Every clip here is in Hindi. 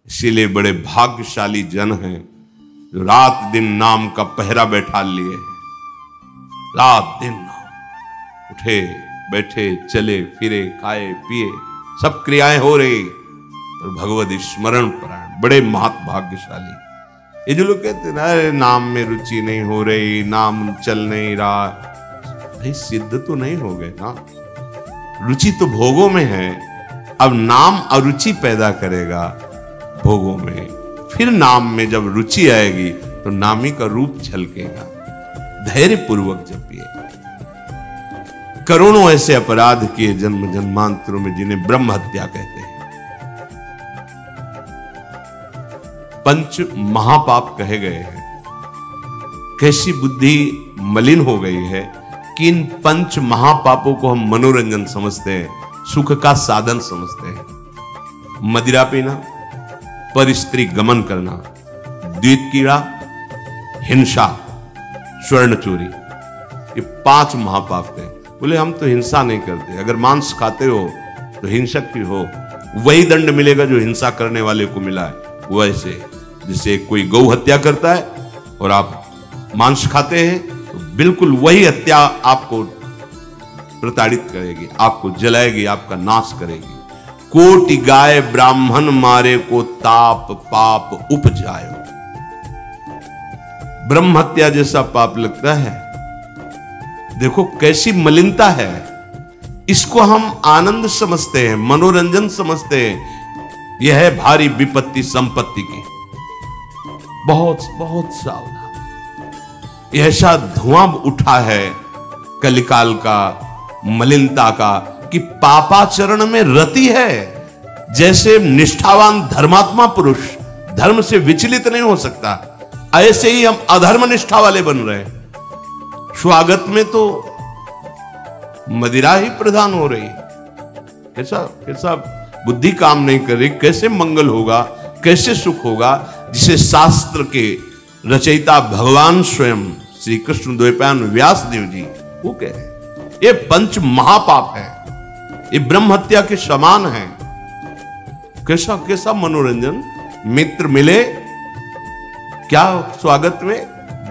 इसीलिए बड़े भाग्यशाली जन हैं जो रात दिन नाम का पहरा बैठा लिए हैं। रात दिन नाम, उठे बैठे चले फिरे खाए पिए सब क्रियाएं हो रही, पर भगवत स्मरण परायण बड़े महत भाग्यशाली। ये जो लोग कहते हैं ना नाम में रुचि नहीं हो रही, नाम चल नहीं रहा, भाई सिद्ध तो नहीं हो गए ना। रुचि तो भोगों में है, अब नाम अरुचि पैदा करेगा भोगों में, फिर नाम में जब रुचि आएगी तो नामी का रूप झलकेगा। धैर्य पूर्वक जपिए। करोड़ों ऐसे अपराध किए जन्म जन्मांतरों में जिन्हें ब्रह्म हत्या कहते हैं, पंच महापाप कहे गए हैं। कैसी बुद्धि मलिन हो गई है कि इन पंच महापापों को हम मनोरंजन समझते हैं, सुख का साधन समझते हैं। मदिरा पीना, पर स्त्री गमन करना, द्वित कीड़ा, हिंसा, स्वर्ण चोरी, ये 5 महापाप थे। बोले हम तो हिंसा नहीं करते, अगर मांस खाते हो तो हिंसक भी हो, वही दंड मिलेगा जो हिंसा करने वाले को मिला है। वैसे जैसे कोई गौ हत्या करता है और आप मांस खाते हैं तो बिल्कुल वही हत्या आपको प्रताड़ित करेगी, आपको जलाएगी, आपका नाश करेगी। कोटि गाय ब्राह्मण मारे को ताप पाप उपजायो। ब्रह्म हत्या जैसा पाप लगता है। देखो कैसी मलिनता है। इसको हम आनंद समझते हैं, मनोरंजन समझते हैं। यह है भारी विपत्ति संपत्ति की। बहुत बहुत सावधान। यह ऐसा धुआं उठा है कलिकाल का, मलिनता का, कि पापाचरण में रति है। जैसे निष्ठावान धर्मात्मा पुरुष धर्म से विचलित नहीं हो सकता, ऐसे ही हम अधर्म निष्ठा वाले बन रहे हैं। स्वागत में तो मदिरा ही प्रधान हो रही। कैसा कैसा बुद्धि काम नहीं कर रही। कैसे मंगल होगा, कैसे सुख होगा, जिसे शास्त्र के रचयिता भगवान स्वयं श्री कृष्ण द्वैपायन व्यास देव जी वो कह रहे हैं। ये पंच महापाप है, ये ब्रह्म हत्या के समान है। कैसा कैसा मनोरंजन। मित्र मिले क्या स्वागत में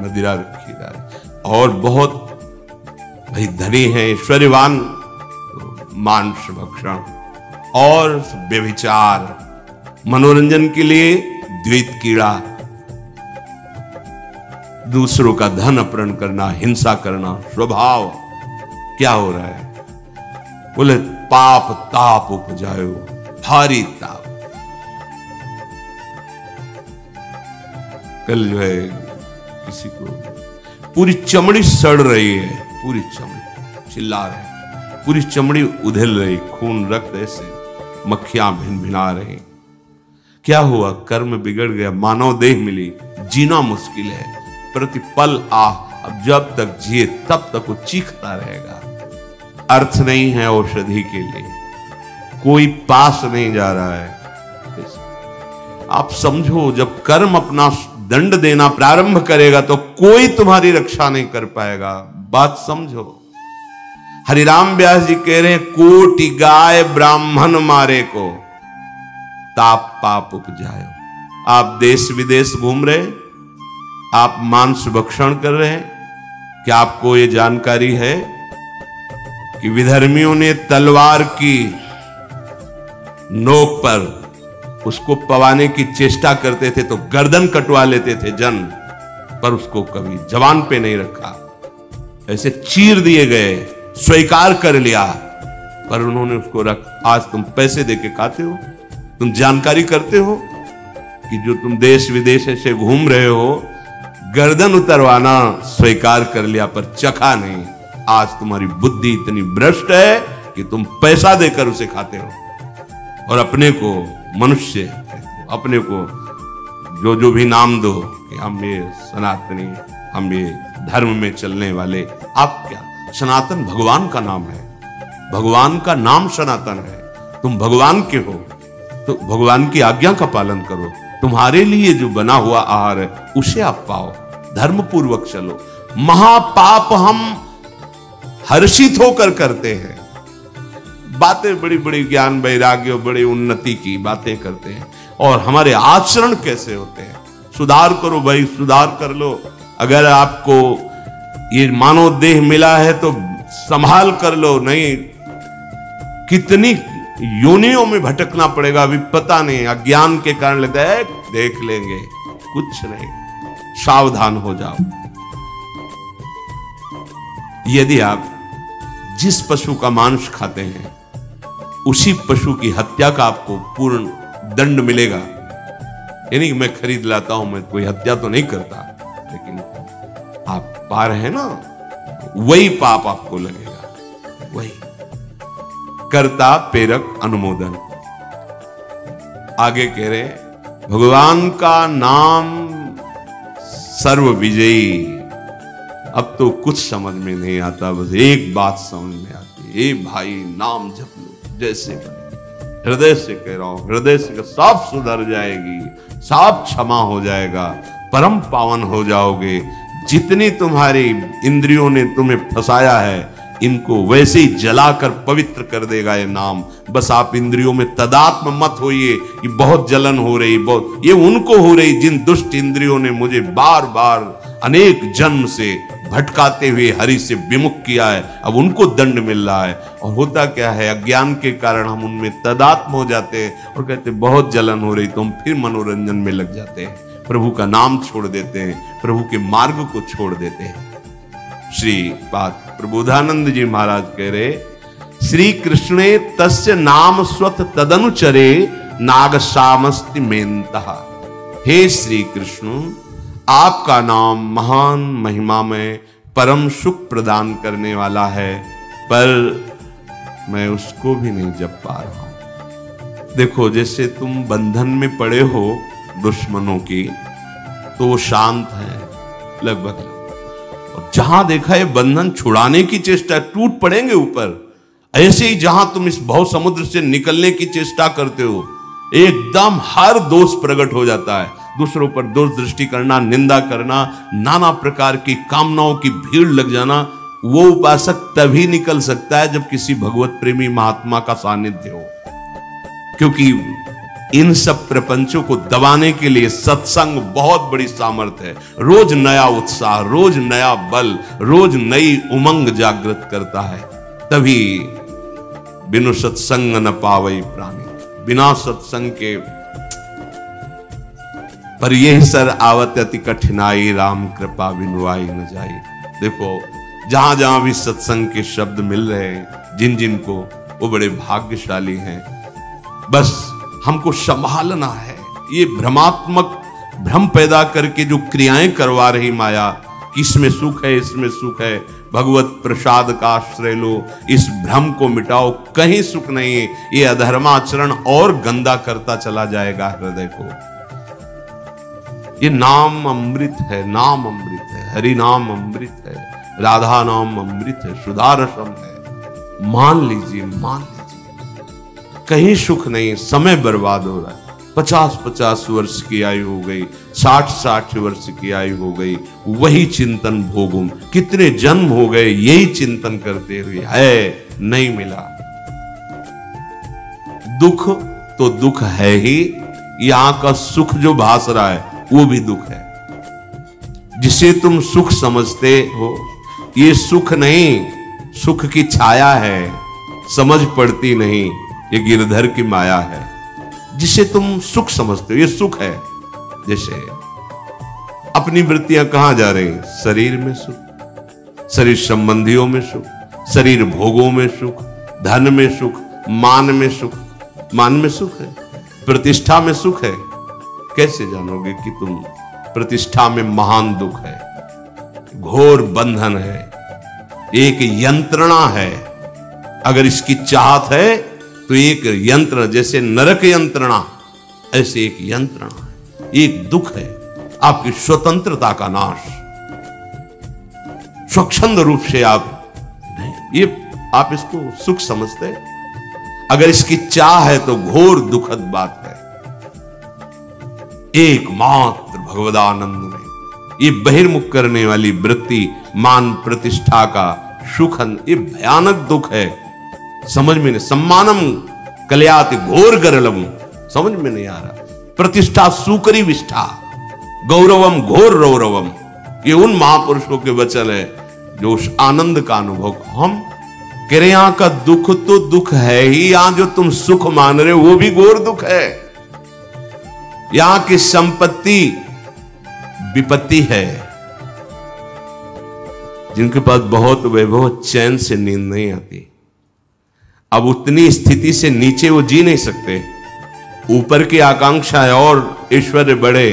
मदिरा रखी जाए, और बहुत भाई धनी है, ऐश्वर्यवान, मांस भक्षण और व्यभिचार, मनोरंजन के लिए द्वैत कीड़ा, दूसरों का धन अपहरण करना, हिंसा करना स्वभाव। क्या हो रहा है? बोले पाप ताप उपजायो, भारी ताप। कल जो है किसी को पूरी चमड़ी सड़ रही है, पूरी चमड़ी चिल्ला रहे, पूरी चमड़ी उधेल रही, खून रक्त ऐसे मक्खियां भिन भिना रही। क्या हुआ? कर्म बिगड़ गया, मानव देह मिली, जीना मुश्किल है, प्रतिपल अब जब तक जिए तब तक वो चीखता रहेगा। अर्थ नहीं है औषधि के लिए, कोई पास नहीं जा रहा है। आप समझो, जब कर्म अपना दंड देना प्रारंभ करेगा तो कोई तुम्हारी रक्षा नहीं कर पाएगा। बात समझो। हरिराम व्यास जी कह रहे हैं, कोटि गाय ब्राह्मण मारे को ताप पाप उपजायो। आप देश विदेश घूम रहे, आप मांस भक्षण कर रहे हैं। क्या आपको यह जानकारी है कि विधर्मियों ने तलवार की नोक पर उसको पवाने की चेष्टा करते थे तो गर्दन कटवा लेते थे जन, पर उसको कभी जवान पे नहीं रखा, ऐसे चीर दिए गए, स्वीकार कर लिया, पर उन्होंने उसको आज तुम पैसे देके खाते हो, तुम जानकारी करते हो कि जो तुम देश विदेश ऐसे घूम रहे हो, गर्दन उतरवाना स्वीकार कर लिया पर चखा नहीं। आज तुम्हारी बुद्धि इतनी भ्रष्ट है कि तुम पैसा देकर उसे खाते हो और अपने को मनुष्य, अपने को जो भी नाम दो कि हम ये सनातनी, हम ये धर्म में चलने वाले। आप क्या? सनातन भगवान का नाम है, भगवान का नाम सनातन है। तुम भगवान के हो तो भगवान की आज्ञा का पालन करो। तुम्हारे लिए जो बना हुआ आहार है उसे आप पाओ, धर्म पूर्वक चलो। महापाप हम हर्षित होकर करते हैं, बातें बड़ी बड़ी ज्ञान वैराग्य बड़ी उन्नति की बातें करते हैं, और हमारे आचरण कैसे होते हैं। सुधार करो भाई, सुधार कर लो। अगर आपको ये मानव देह मिला है तो संभाल कर लो, नहीं कितनी योनियों में भटकना पड़ेगा अभी पता नहीं। अज्ञान के कारण लगता है देख लेंगे, कुछ नहीं। सावधान हो जाओ। यदि आप जिस पशु का मांस खाते हैं उसी पशु की हत्या का आपको पूर्ण दंड मिलेगा। यानी कि मैं खरीद लाता हूं, मैं कोई हत्या तो नहीं करता, लेकिन आप पा रहे हैं ना, वही पाप आपको लगेगा। वही कर्ता प्रेरक अनुमोदन। आगे कह रहे भगवान का नाम सर्व विजयी। अब तो कुछ समझ में नहीं आता, बस एक बात समझ में आती है, ए भाई नाम जप लो जैसे बने। हृदय से कह रहा हूं, हृदय से सब सुधर जाएगी, सब क्षमा हो जाएगा, परम पावन हो जाओगे। जितनी तुम्हारी इंद्रियों ने तुम्हें फंसाया है, इनको वैसे ही जलाकर पवित्र कर देगा ये नाम। बस आप इंद्रियों में तदात्म मत होइए कि बहुत जलन हो रही, बहुत ये उनको हो रही जिन दुष्ट इंद्रियों ने मुझे बार बार अनेक जन्म से भटकाते हुए हरि से विमुख किया है, अब उनको दंड मिल रहा है। और होता क्या है, अज्ञान के कारण हम उनमें तदात्म हो जाते हैं और कहते बहुत जलन हो रही, तो हम फिर मनोरंजन में लग जाते हैं, प्रभु का नाम छोड़ देते हैं, प्रभु के मार्ग को छोड़ देते हैं। श्री पाद प्रबोधानंद जी महाराज कह रहे, श्री कृष्णे तस्य नाम स्वत तदनुचरे नागसामस्ति मेन्तः। हे श्री कृष्ण, आपका नाम महान महिमा में परम सुख प्रदान करने वाला है, पर मैं उसको भी नहीं जप पा रहा हूं। देखो, जैसे तुम बंधन में पड़े हो दुश्मनों की, तो वो शांत है लगभग, और जहां देखा ये बंधन छुड़ाने की चेष्टा, टूट पड़ेंगे ऊपर। ऐसे ही जहां तुम इस भव समुद्र से निकलने की चेष्टा करते हो, एकदम हर दोष प्रकट हो जाता है। दूसरों पर दोष दृष्टि करना, निंदा करना, नाना प्रकार की कामनाओं की भीड़ लग जाना, वो उपासक तभी निकल सकता है जब किसी भगवत प्रेमी महात्मा का सानिध्य हो। क्योंकि इन सब प्रपंचों को दबाने के लिए सत्संग बहुत बड़ी सामर्थ्य है। रोज नया उत्साह, रोज नया बल, रोज नई उमंग जागृत करता है। तभी बिनु सत्संग न पावई प्राणी, बिना सत्संग के पर यही सर आवत अति कठिनाई, राम कृपा बिनु आई न जाई। देखो, जहां जहां भी सत्संग के शब्द मिल रहे हैं जिन जिन को, वो बड़े भाग्यशाली हैं। बस हमको संभालना है। ये भ्रमात्मक भ्रम पैदा करके जो क्रियाएं करवा रही माया, कि इसमें सुख है, इसमें सुख है, भगवत प्रसाद का आश्रय लो, इस भ्रम को मिटाओ, कहीं सुख नहीं है। ये अधर्माचरण और गंदा करता चला जाएगा हृदय को। ये नाम अमृत है, नाम अमृत है, हरि नाम अमृत है, राधा नाम अमृत है, सुधा रसम है। मान लीजिए, मान लीजिए, कहीं सुख नहीं, समय बर्बाद हो रहा है। 50-50 वर्ष की आयु हो गई, 60-60 वर्ष की आयु हो गई, वही चिंतन भोगुम। कितने जन्म हो गए यही चिंतन करते हुए, है नहीं मिला। दुख तो दुख है ही, यहां का सुख जो भास रहा है वो भी दुख है। जिसे तुम सुख समझते हो, ये सुख नहीं, सुख की छाया है, समझ पड़ती नहीं, ये गिरधर की माया है। जिसे तुम सुख समझते हो, ये सुख है। जैसे अपनी वृत्तियां कहां जा रही, शरीर में सुख, शरीर संबंधियों में सुख, शरीर भोगों में सुख, धन में सुख, मान में सुख। मान में सुख है, प्रतिष्ठा में सुख है। कैसे जानोगे कि तुम प्रतिष्ठा में महान दुख है, घोर बंधन है, एक यंत्रणा है। अगर इसकी चाहत है तो एक यंत्र, जैसे नरक यंत्रणा, ऐसे एक यंत्रणा है, एक दुख है, आपकी स्वतंत्रता का नाश। स्वच्छंद रूप से आप नहीं, ये आप इसको सुख समझते। अगर इसकी चाह है तो घोर दुखद बात है। एकमात्र भगवदानंद में ये बहिर्मुख करने वाली वृत्ति, मान प्रतिष्ठा का सुख, ये भयानक दुख है। समझ में नहीं। सम्मानम कल्याति घोर गरलम, समझ में नहीं आ रहा। प्रतिष्ठा सुकरी विष्ठा, गौरवम घोर रौरवम, ये उन महापुरुषों के वचन है जो उस आनंद का अनुभव। हम कह रहे यहां का दुख तो दुख है ही, यहां जो तुम सुख मान रहे हो वो भी घोर दुख है। यहां की संपत्ति विपत्ति है। जिनके पास बहुत वैभव, चैन से नींद नहीं आती। अब उतनी स्थिति से नीचे वो जी नहीं सकते। ऊपर की आकांक्षा है और ऐश्वर्य बढ़े,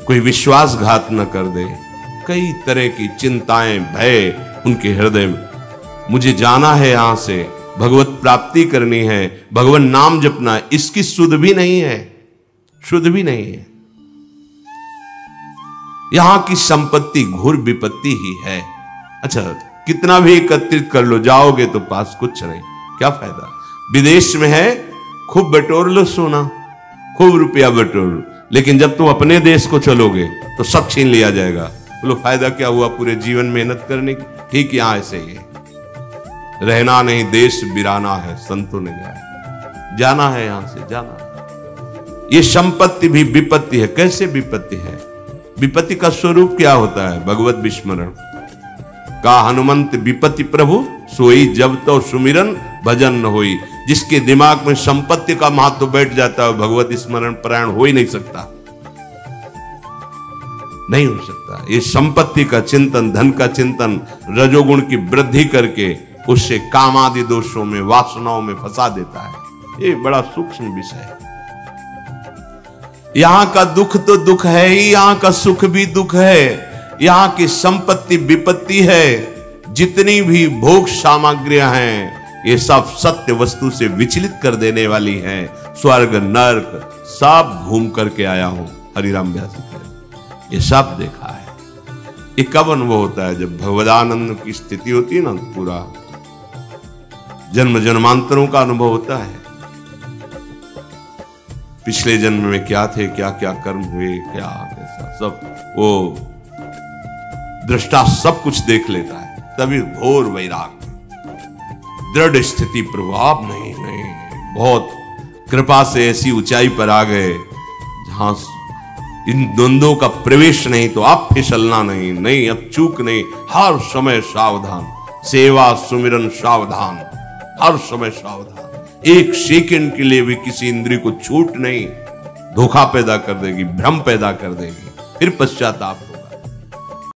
कोई विश्वासघात न कर दे। कई तरह की चिंताएं, भय उनके हृदय में। मुझे जाना है यहां से, भगवत प्राप्ति करनी है, भगवान नाम जपना है, इसकी सुध भी नहीं है, शुद्ध भी नहीं है। यहां की संपत्ति घोर विपत्ति ही है। अच्छा, कितना भी एकत्रित कर लो, जाओगे तो पास कुछ नहीं, क्या फायदा। विदेश में है, खूब बटोर लो सोना, खूब रुपया बटोर लो, लेकिन जब तुम अपने देश को चलोगे तो सब छीन लिया जाएगा। बोलो फायदा क्या हुआ पूरे जीवन मेहनत करने की। ठीक यहां ऐसे ही है, रहना नहीं देश बिराना है, संतों ने कहा। जाना है यहां से, जाना है। ये संपत्ति भी विपत्ति है। कैसे विपत्ति है? विपत्ति का स्वरूप क्या होता है? भगवत विस्मरण का हनुमंत विपत्ति प्रभु सोई, जब तो सुमिरन भजन न होई। जिसके दिमाग में संपत्ति का महत्व बैठ जाता है, भगवत स्मरण परायण हो ही नहीं सकता, नहीं हो सकता। ये संपत्ति का चिंतन, धन का चिंतन रजोगुण की वृद्धि करके उससे कामादि दोषों में, वासनाओं में फंसा देता है। ये बड़ा सूक्ष्म विषय है। यहां का दुख तो दुख है ही, यहां का सुख भी दुख है। यहां की संपत्ति विपत्ति है। जितनी भी भोग सामग्रियां हैं, ये सब सत्य वस्तु से विचलित कर देने वाली हैं। स्वर्ग नरक सब घूम करके आया हूं, हरिराम व्यास जी, ये सब देखा है। ये कब अनुभव होता है? जब भगवदानंद की स्थिति होती है ना, पूरा जन्म जन्मांतरों का अनुभव होता है। पिछले जन्म में क्या थे, क्या क्या कर्म हुए, क्या कैसा, सब वो दृष्टा सब कुछ देख लेता है। तभी घोर वैराग, दृढ़ स्थिति, प्रभाव नहीं, बहुत कृपा से ऐसी ऊंचाई पर आ गए जहां इन द्वंद्वों का प्रवेश नहीं, तो अब फिसलना नहीं, अब चूक नहीं, हर समय सावधान, सेवा सुमिरन सावधान, हर समय सावधान। एक सेकंड के लिए भी किसी इंद्रिय को छूट नहीं, धोखा पैदा कर देगी, भ्रम पैदा कर देगी, फिर पश्चाताप।